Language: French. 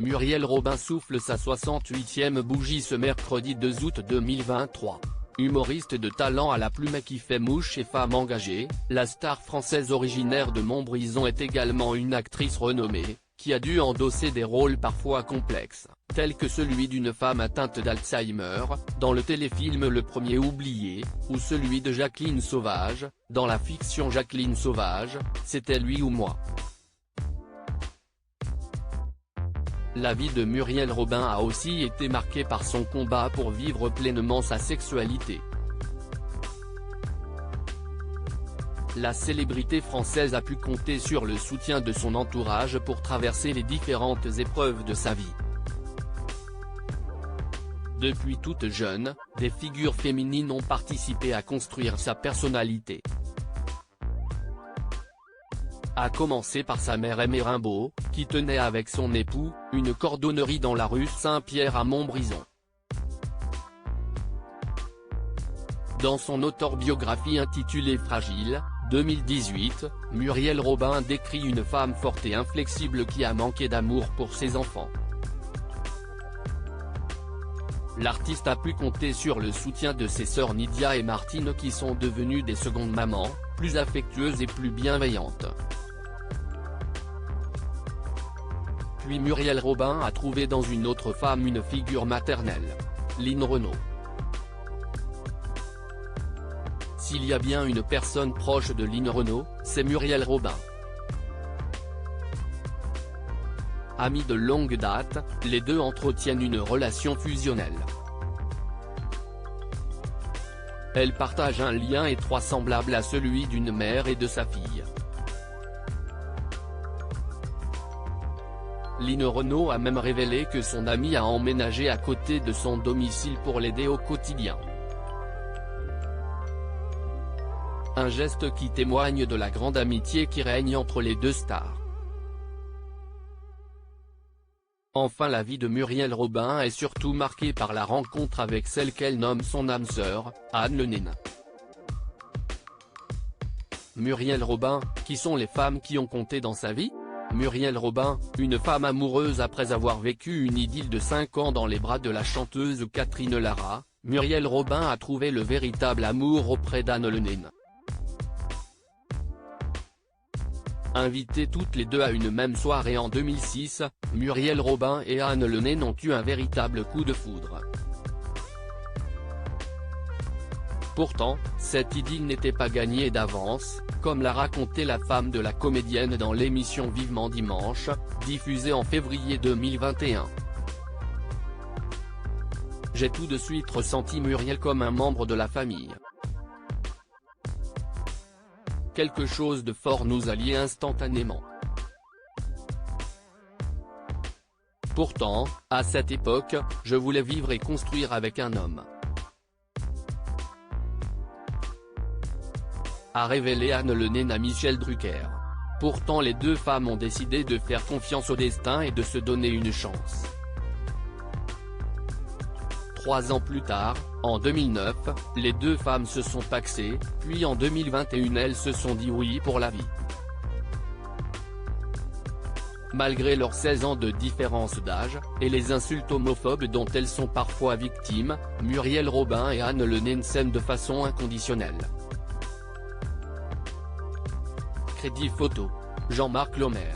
Muriel Robin souffle sa 68e bougie ce mercredi 2 août 2023. Humoriste de talent à la plume qui fait mouche et femme engagée, la star française originaire de Montbrison est également une actrice renommée, qui a dû endosser des rôles parfois complexes, tels que celui d'une femme atteinte d'Alzheimer, dans le téléfilm Le Premier Oublié, ou celui de Jacqueline Sauvage, dans la fiction Jacqueline Sauvage, C'était lui ou moi. La vie de Muriel Robin a aussi été marquée par son combat pour vivre pleinement sa sexualité. La célébrité française a pu compter sur le soutien de son entourage pour traverser les différentes épreuves de sa vie. Depuis toute jeune, des figures féminines ont participé à construire sa personnalité. A commencer par sa mère Aimée Rimbaud, qui tenait avec son époux, une cordonnerie dans la rue Saint-Pierre à Montbrison. Dans son autobiographie intitulée Fragile, 2018, Muriel Robin décrit une femme forte et inflexible qui a manqué d'amour pour ses enfants. L'artiste a pu compter sur le soutien de ses sœurs Nidia et Martine qui sont devenues des secondes mamans, plus affectueuses et plus bienveillantes. Puis Muriel Robin a trouvé dans une autre femme une figure maternelle, Line Renaud. S'il y a bien une personne proche de Line Renaud, c'est Muriel Robin. Amis de longue date, les deux entretiennent une relation fusionnelle. Elles partagent un lien étroit semblable à celui d'une mère et de sa fille. Line Renaud a même révélé que son amie a emménagé à côté de son domicile pour l'aider au quotidien. Un geste qui témoigne de la grande amitié qui règne entre les deux stars. Enfin, la vie de Muriel Robin est surtout marquée par la rencontre avec celle qu'elle nomme son âme sœur, Anne Le Nain. Muriel Robin, qui sont les femmes qui ont compté dans sa vie ? Muriel Robin, une femme amoureuse après avoir vécu une idylle de 5 ans dans les bras de la chanteuse Catherine Lara, Muriel Robin a trouvé le véritable amour auprès d'Anne Le Nain. Invitées toutes les deux à une même soirée en 2006, Muriel Robin et Anne Le Nain ont eu un véritable coup de foudre. Pourtant, cette idylle n'était pas gagnée d'avance, comme l'a raconté la femme de la comédienne dans l'émission Vivement Dimanche, diffusée en février 2021. J'ai tout de suite ressenti Muriel comme un membre de la famille. Quelque chose de fort nous alliait instantanément. Pourtant, à cette époque, je voulais vivre et construire avec un homme. A révélé Anne Le Nain à Michel Drucker. Pourtant les deux femmes ont décidé de faire confiance au destin et de se donner une chance. 3 ans plus tard, en 2009, les deux femmes se sont pacsées, puis en 2021 elles se sont dit oui pour la vie. Malgré leurs 16 ans de différence d'âge, et les insultes homophobes dont elles sont parfois victimes, Muriel Robin et Anne Le Nain s'aiment de façon inconditionnelle. Crédit photo, Jean-Marc Lomer.